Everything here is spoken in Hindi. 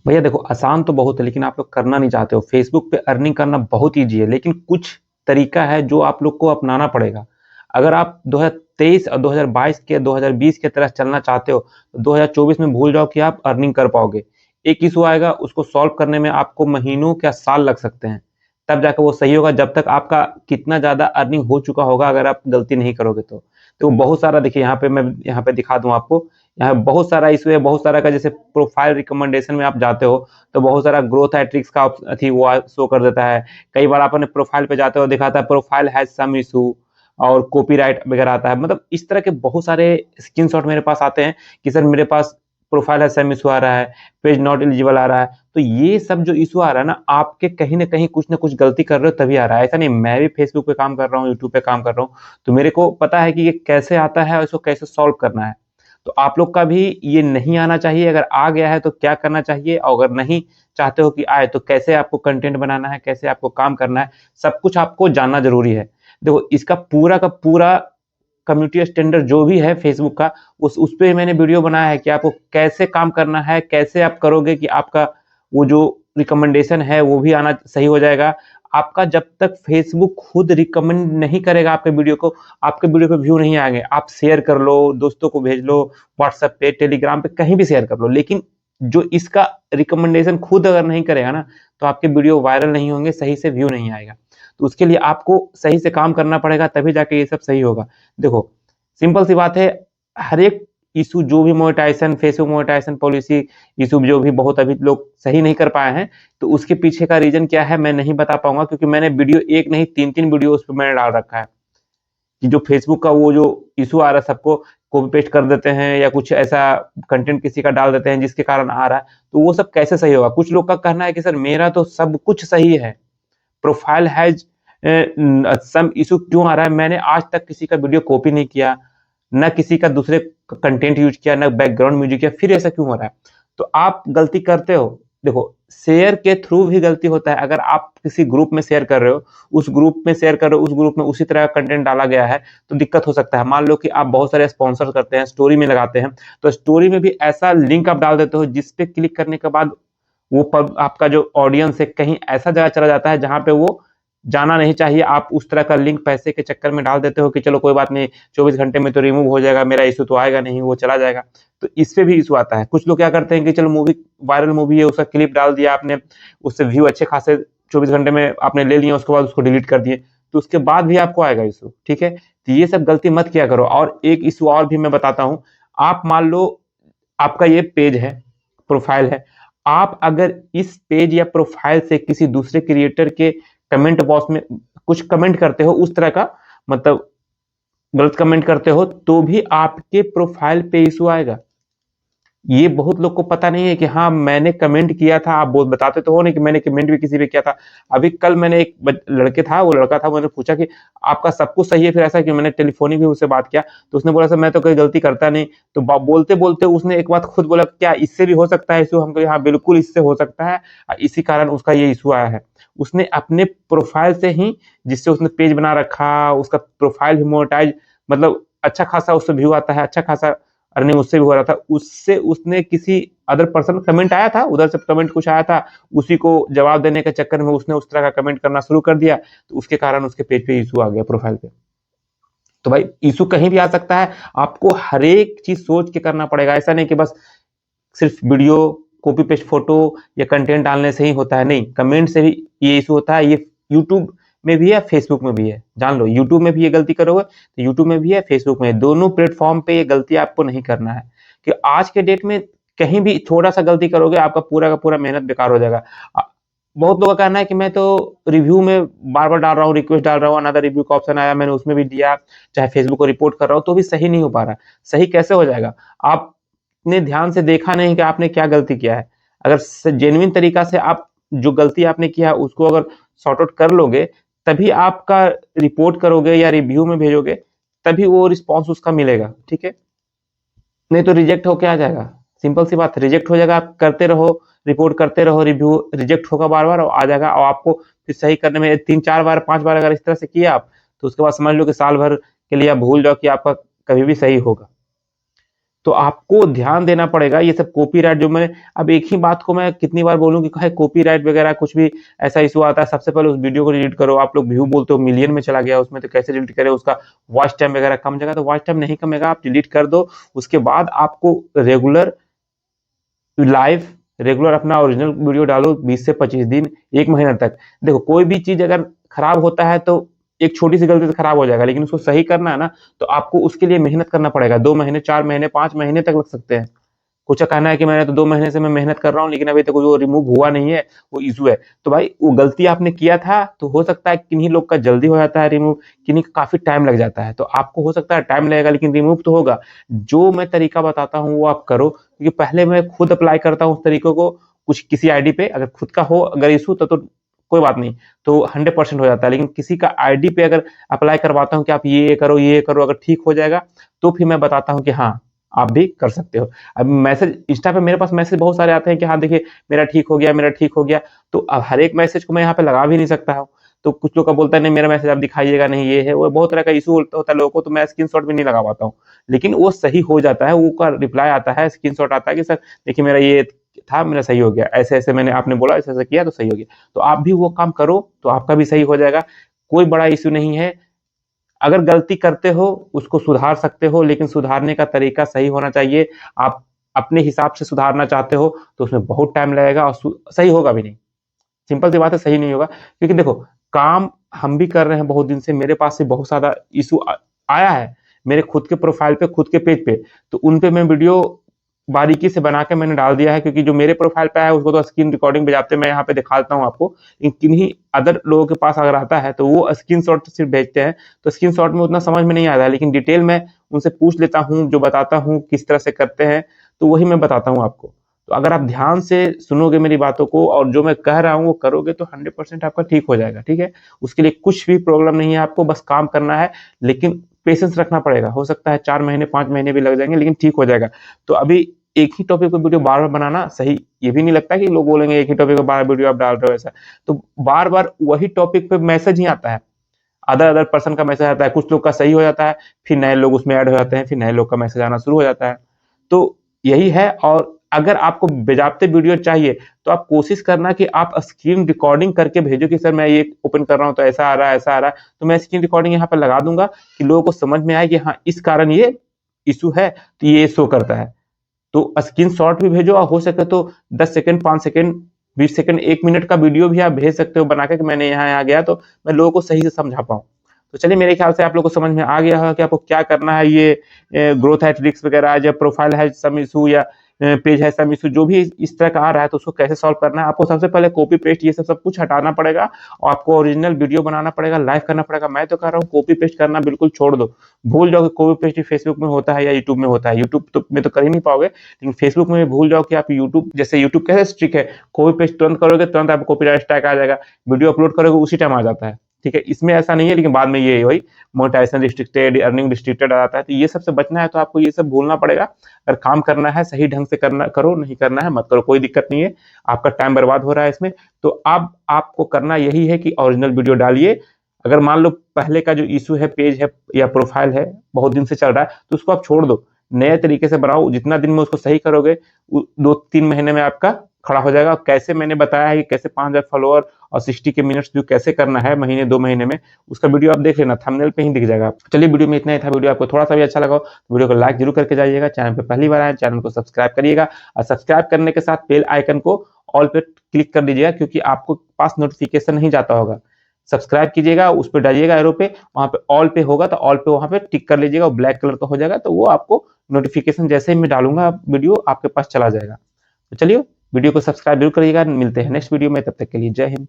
भैया देखो, आसान तो बहुत है लेकिन आप लोग करना नहीं चाहते हो। फेसबुक पे अर्निंग करना बहुत ईज़ी है, लेकिन कुछ तरीका है जो आप लोग को अपनाना पड़ेगा। अगर आप 2023 और 2022 के 2020 की तरह चलना चाहते हो, तो 2024 में भूल जाओ कि आप अर्निंग कर पाओगे। एक इश्यू आएगा, उसको सॉल्व करने में आपको महीनों क्या साल लग सकते हैं, तब जाकर वो सही होगा, जब तक आपका कितना ज़्यादा अर्निंग हो चुका होगा अगर आप गलती नहीं करोगे तो। तो बहुत सारा देखिए, यहाँ पे मैं यहाँ पे दिखा दूँ आपको, यहाँ बहुत सारा इश्यू है, बहुत सारा का जैसे प्रोफाइल रिकमेंडेशन में आप जाते हो, तो बहुत सारा ग्रोथ हैट्रिक्स का अथी वो शो कर देता है। कई बार आप अपने प्रोफाइल पे जाते हो, दिखाता है प्रोफाइल हैज सम इशू, और कॉपीराइट वगैरह आता है। मतलब इस तरह के बहुत सारे स्क्रीनशॉट मेरे पास आते हैं कि सर मेरे पास प्रोफाइल हैज सम इशू आ रहा है, पेज नॉट एलिजिबल आ रहा है। तो ये सब जो इशू आ रहा है ना, आपके कहीं न कहीं कुछ न कुछ गलती कर रहे हो तभी आ रहा है। ऐसा नहीं, मैं भी फेसबुक पे काम कर रहा हूँ, यूट्यूब पे काम कर रहा हूँ, तो मेरे को पता है कि ये कैसे आता है और इसको कैसे सॉल्व करना है। तो आप लोग का भी ये नहीं आना चाहिए। अगर आ गया है तो क्या करना चाहिए, और अगर नहीं चाहते हो कि आए तो कैसे आपको कंटेंट बनाना है, कैसे आपको काम करना है, सब कुछ आपको जानना ज़रूरी है। देखो, इसका पूरा का पूरा कम्युनिटी स्टैंडर्ड जो भी है फेसबुक का, उस पे मैंने वीडियो बनाया है कि आपको कैसे काम करना है, कैसे आप करोगे कि आपका वो जो रिकमेंडेशन है वो भी आना सही हो जाएगा। आपका जब तक फेसबुक खुद रिकमेंड नहीं करेगा आपके वीडियो को, आपके वीडियो पे व्यू नहीं आएँगे। आप शेयर कर लो, दोस्तों को भेज लो, व्हाट्सएप पे, टेलीग्राम पे, कहीं भी शेयर कर लो। लेकिन जो इसका रिकमेंडेशन खुद अगर नहीं करेगा ना, तो आपके वीडियो वायरल नहीं होंगे, सही से व्यू नहीं आएगा। तो उसके लिए आपको सही से काम करना पड़ेगा, तभी जाके ये सब सही होगा। देखो, सिंपल सी बात है, हर एक इश्यू जो भी monetization, Facebook monetization policy issue जो भी बहुत अभी लोग सही नहीं कर पाए हैं, तो उसके पीछे का रीज़न क्या है मैं नहीं बता पाऊँगा, क्योंकि मैंने वीडियो 1 नहीं 3-3 वीडियो उस पे मैंने डाल रखा है। कि जो फेसबुक का वो जो इश्यू आ रहा है, सबको कॉपी पेस्ट कर देते हैं या कुछ ऐसा कंटेंट किसी का डाल देते हैं जिसके कारण आ रहा है, तो वो सब कैसे सही होगा? कुछ लोग का कहना है कि सर मेरा तो सब कुछ सही है, प्रोफाइल हैज़ सम इश्यू क्यों आ रहा है? मैंने आज तक किसी का वीडियो कॉपी नहीं किया, ना किसी का दूसरे कंटेंट यूज़ किया, ना बैकग्राउंड म्यूज़िक किया, फिर ऐसा क्यों हो रहा है? तो आप गलती करते हो। देखो, शेयर के थ्रू भी गलती होता है। अगर आप किसी ग्रुप में शेयर कर रहे हो, उस ग्रुप में शेयर कर रहे हो, उस ग्रुप में उसी तरह का कंटेंट डाला गया है, तो दिक्कत हो सकता है। मान लो कि आप बहुत सारे स्पॉन्सर करते हैं, स्टोरी में लगाते हैं, तो स्टोरी में भी ऐसा लिंक आप डाल देते हो जिस पे क्लिक करने के बाद वो पब आपका जो ऑडियंस है कहीं ऐसा जगह चला जाता है जहाँ पे वो जाना नहीं चाहिए। आप उस तरह का लिंक पैसे के चक्कर में डाल देते हो कि चलो कोई बात नहीं, 24 घंटे में तो रिमूव हो जाएगा, मेरा इश्यू तो आएगा नहीं, वो चला जाएगा। तो इससे भी इश्यू आता है। कुछ लोग क्या करते हैं कि चलो मूवी, वायरल मूवी है, उसका क्लिप डाल दिया आपने, उससे व्यू अच्छे खासे 24 घंटे में आपने ले लिए, उसके बाद उसको डिलीट कर दिए, तो उसके बाद भी आपको आएगा इश्यू, ठीक है? तो ये सब गलती मत किया करो। और एक इश्यू और भी मैं बताता हूँ, आप मान लो आपका ये पेज है, प्रोफाइल है, आप अगर इस पेज या प्रोफाइल से किसी दूसरे क्रिएटर के कमेंट बॉक्स में कुछ कमेंट करते हो उस तरह का, मतलब गलत कमेंट करते हो, तो भी आपके प्रोफाइल पे इशू आएगा। ये बहुत लोग को पता नहीं है कि हाँ मैंने कमेंट किया था। आप बहुत बताते तो हो नहीं कि मैंने कमेंट भी किसी पे किया था। अभी कल मैंने एक लड़के था, वो लड़का था, मैंने पूछा कि आपका सब कुछ सही है फिर ऐसा क्यों? मैंने टेलीफोनिक भी उससे बात किया, तो उसने बोला सर मैं तो कोई गलती करता नहीं। तो बोलते बोलते उसने एक बात खुद बोला, क्या इससे भी हो सकता है इशू? हम कहे हाँ बिल्कुल इससे हो सकता है, इसी कारण उसका ये इशू आया है। उसने अपने प्रोफाइल से ही, जिससे उसने पेज बना रखा, उसका प्रोफाइल भी मोनेटाइज, मतलब अच्छा खासा उससे व्यू आता है, अच्छा खासा अर्निंग उससे भी हो रहा था। उससे उसने किसी अदर पर्सन कमेंट आया था, उधर से कमेंट कुछ आया था, उसी को जवाब देने के चक्कर में उसने उस तरह का कमेंट करना शुरू कर दिया, तो उसके कारण उसके पेज पे इशू आ गया, प्रोफाइल पे। तो भाई इशू कहीं भी आ सकता है, आपको हर एक चीज़ सोच के करना पड़ेगा। ऐसा नहीं कि बस सिर्फ वीडियो, कॉपी पेस्ट फ़ोटो या कंटेंट डालने से ही होता है, नहीं, कमेंट से भी ये इशू होता है। ये यूट्यूब में भी है, फेसबुक में भी है, जान लो। यूट्यूब में भी ये गलती करोगे तो यूट्यूब में भी है, फेसबुक में है, दोनों प्लेटफ़ॉर्म पे ये गलती आपको नहीं करना है। कि आज के डेट में कहीं भी थोड़ा-सा गलती करोगे, आपका पूरा का पूरा मेहनत बेकार हो जाएगा। अ, बहुत लोगों का कहना है कि मैं तो रिव्यू में बार-बार डाल रहा हूँ, रिक्वेस्ट डाल रहा हूँ, अनदर रिव्यू का ऑप्शन आया, मैंने उसमें भी दिया, चाहे फेसबुक को रिपोर्ट कर रहा हूँ, तो भी सही नहीं हो पा रहा है। सही कैसे हो जाएगा? आपने ध्यान से देखा नहीं कि आपने क्या गलती किया है। अगर जेन्युइन तरीका से आप जो गलती आपने किया है उसको अगर सॉर्ट आउट कर लोगे, तभी आपका रिपोर्ट करोगे या रिव्यू में भेजोगे, तभी वो रिस्पॉन्स उसका मिलेगा, ठीक है? नहीं तो रिजेक्ट होके आ जाएगा। सिंपल सी बात है, रिजेक्ट हो जाएगा। आप करते रहो, रिपोर्ट करते रहो, रिव्यू रिजेक्ट होगा बार-बार और आ जाएगा, और आपको फिर सही करने में 3-4 बार, 5 बार अगर इस तरह से किए आप, तो उसके बाद समझ लो कि साल भर के लिए आप भूल जाओ कि आपका कभी भी सही होगा। तो आपको ध्यान देना पड़ेगा ये सब कॉपीराइट जो मैंने अब एक ही बात को मैं कितनी बार बोलूं कि कहे कॉपीराइट वगैरह कुछ भी ऐसा इशू आता है, सबसे पहले उस वीडियो को डिलीट करो। आप लोग व्यू बोलते हो मिलियन में चला गया उसमें, तो कैसे डिलीट करें? उसका वॉच टाइम वगैरह कम जाएगा, तो वॉच टाइम नहीं कमेगा, आप डिलीट कर दो। उसके बाद आपको लाइव रेगुलर अपना ओरिजिनल वीडियो डालो 20 से 25 दिन, 1 महीने तक। देखो कोई भी चीज अगर खराब होता है तो एक छोटी सी गलती से खराब हो जाएगा, लेकिन उसको सही करना है ना, तो आपको उसके लिए मेहनत करना पड़ेगा। 2 महीने, 4 महीने, 5 महीने तक लग सकते हैं। कुछ का कहना है कि मैंने तो 2 महीने से मैं मेहनत कर रहा हूँ लेकिन अभी तक वो रिमूव हुआ नहीं है, वो इशू है। तो भाई वो गलती आपने किया था, तो हो सकता है किन्हीं लोग का जल्दी हो जाता है रिमूव, किन्हीं का काफी टाइम लग जाता है। तो आपको हो सकता है टाइम लगेगा लेकिन रिमूव तो होगा। जो मैं तरीका बताता हूँ वो आप करो, क्योंकि पहले मैं खुद अप्लाई करता हूँ उस तरीकों को। कुछ किसी आईडी पे अगर खुद का हो अगर इशू तो कोई बात नहीं, तो 100% हो जाता है। लेकिन किसी का आईडी पे अगर अप्लाई करवाता हूँ कि आप ये करो ये करो, अगर ठीक हो जाएगा तो फिर मैं बताता हूँ कि हाँ आप भी कर सकते हो। अब मैसेज इंस्टा पे मेरे पास मैसेज बहुत सारे आते हैं कि हाँ देखिए मेरा ठीक हो गया, मेरा ठीक हो गया। तो अब हर एक मैसेज को मैं यहाँ पे लगा भी नहीं सकता हूँ। तो कुछ लोग का बोलता है नहीं मेरा मैसेज आप दिखाइएगा नहीं, ये है वो, बहुत तरह का इशू होता है लोगों को, तो मैं स्क्रीनशॉट भी नहीं लगा पाता हूँ। लेकिन वो सही हो जाता है, वो का रिप्लाई आता है, स्क्रीनशॉट आता है कि सर देखिए मेरा ये था, मेरा सही हो गया, ऐसे ऐसे मैंने आपने बोला ऐसे ऐसे किया तो सही हो गया। तो आप भी वो काम करो तो आपका भी सही हो जाएगा। कोई बड़ा इशू नहीं है। अगर गलती करते हो उसको सुधार सकते हो, लेकिन सुधारने का तरीका सही होना चाहिए। आप अपने हिसाब से सुधारना चाहते हो तो उसमें बहुत टाइम लगेगा और सही होगा भी नहीं। सिंपल सी बात है, सही नहीं होगा। क्योंकि देखो काम हम भी कर रहे हैं बहुत दिन से, मेरे पास से बहुत सारा इशू आया है मेरे खुद के प्रोफाइल पे, खुद के पेज पे। तो उन पे मैं वीडियो बारीकी से बना के मैंने डाल दिया है, क्योंकि जो मेरे प्रोफाइल पे है उसको तो स्क्रीन रिकॉर्डिंग बजाते मैं यहाँ पे दिखाता हूँ आपको। किन्हीं अदर लोगों के पास अगर आता है तो वो स्क्रीनशॉट सिर्फ भेजते हैं, तो स्क्रीनशॉट में उतना समझ में नहीं आता है। लेकिन डिटेल में उनसे पूछ लेता हूँ, जो बताता हूँ किस तरह से करते हैं, तो वही मैं बताता हूँ आपको। तो अगर आप ध्यान से सुनोगे मेरी बातों को और जो मैं कह रहा हूँ वो करोगे तो 100% आपका ठीक हो जाएगा। ठीक है, उसके लिए कुछ भी प्रॉब्लम नहीं है, आपको बस काम करना है। लेकिन पेशेंस रखना पड़ेगा, हो सकता है 4 महीने 5 महीने भी लग जाएंगे, लेकिन ठीक हो जाएगा। तो अभी एक ही टॉपिक पर वीडियो बार बार बनाना सही ये भी नहीं लगता कि लोग बोलेंगे एक ही टॉपिक पर बार वीडियो आप डाल रहे हो ऐसा। तो बार बार वही टॉपिक पे मैसेज ही आता है, अदर अदर पर्सन का मैसेज आता है, कुछ लोग का सही हो जाता है, फिर नए लोग उसमें ऐड हो जाते हैं, फिर नए लोग का मैसेज आना शुरू हो जाता है। तो यही है। और अगर आपको बेजाबते वीडियो चाहिए तो आप कोशिश करना कि आप स्क्रीन रिकॉर्डिंग करके भेजो कि सर मैं ये ओपन कर रहा हूँ तो ऐसा आ रहा है ऐसा आ रहा है, तो मैं स्क्रीन रिकॉर्डिंग यहाँ पर लगा दूंगा कि लोगों को समझ में आए कि हाँ इस कारण ये इशू है, तो ये शो करता है। तो स्क्रीन शॉट भी भेजो और हो सके तो 10 सेकंड 5 सेकंड 20 सेकंड 1 मिनट का वीडियो भी आप भेज सकते हो बना के कि मैंने यहाँ यहाँ गया, तो मैं लोगों को सही से समझा पाऊँ। तो चलिए मेरे ख्याल से आप लोगों को समझ में आ गया है कि आपको क्या करना है। ये ग्रोथ एथलेटिक्स वगैरह, जब प्रोफाइल है सम इशू या पेज है सम इशू, जो भी इस तरह का आ रहा है तो उसको कैसे सॉल्व करना है। आपको सबसे पहले कॉपी पेस्ट ये सब कुछ हटाना पड़ेगा और आपको ओरिजिनल वीडियो बनाना पड़ेगा, लाइव करना पड़ेगा। मैं तो कह रहा हूँ कॉपी पेस्ट करना बिल्कुल छोड़ दो, भूल जाओ कि कॉपी पेस्ट फेसबुक में होता है या यूट्यूब में होता है। यूट्यूब तो में तो कर ही नहीं पाओगे, लेकिन फेसबुक में भूल जाओ कि आप यूट्यूब, जैसे यूट्यूब कैसे स्ट्रिक है, कॉपी पेस्ट तुरंत करोगे तुरंत आपको कॉपीराइट स्ट्राइक आ जाएगा, वीडियो अपलोड करोगे उसी टाइम आ जाता है। ठीक है, इसमें ऐसा नहीं है, लेकिन बाद में ये वही मोनेटाइजेशन रिस्ट्रिक्टेड, अर्निंग रिस्ट्रिक्टेड आ जाता है। तो ये सबसे बचना है तो आपको ये सब भूलना पड़ेगा। अगर काम करना है सही ढंग से करना करो, नहीं करना है मत करो, कोई दिक्कत नहीं है। आपका टाइम बर्बाद हो रहा है इसमें, तो अब आपको करना यही है कि ओरिजिनल वीडियो डालिए। अगर मान लो पहले का जो इशू है, पेज है या प्रोफाइल है, बहुत दिन से चल रहा है, तो उसको आप छोड़ दो, नए तरीके से बनाओ। जितना दिन में उसको सही करोगे 2-3 महीने में आपका खड़ा हो जाएगा। कैसे मैंने बताया है कि कैसे 5000 फॉलोअर और 60 के मिनट्स व्यू कैसे करना है महीने 2 महीने में, उसका वीडियो आप देख लेना, थंबनेल पे ही दिख जाएगा। चलिए वीडियो में इतना ही था। वीडियो आपको थोड़ा सा भी अच्छा लगा हो वीडियो को लाइक जरूर करके जाइएगा। चैनल पे पहली बार आए चैनल को सब्सक्राइब करिएगा, और सब्सक्राइब करने के साथ बेल आइकन को ऑल पे क्लिक कर दीजिएगा, क्योंकि आपको पास नोटिफिकेशन नहीं जाता होगा। सब्सक्राइब कीजिएगा, उस पर डालिएगा एरो पे, वहां पे ऑल पे होगा तो ऑल पे वहां पे टिक कर लीजिएगा, ब्लैक कलर का हो जाएगा, तो वो आपको नोटिफिकेशन जैसे ही मैं डालूंगा वीडियो आपके पास चला जाएगा। तो चलिए वीडियो को सब्सक्राइब जरूर करिएगा। मिलते हैं नेक्स्ट वीडियो में, तब तक के लिए जय हिंद।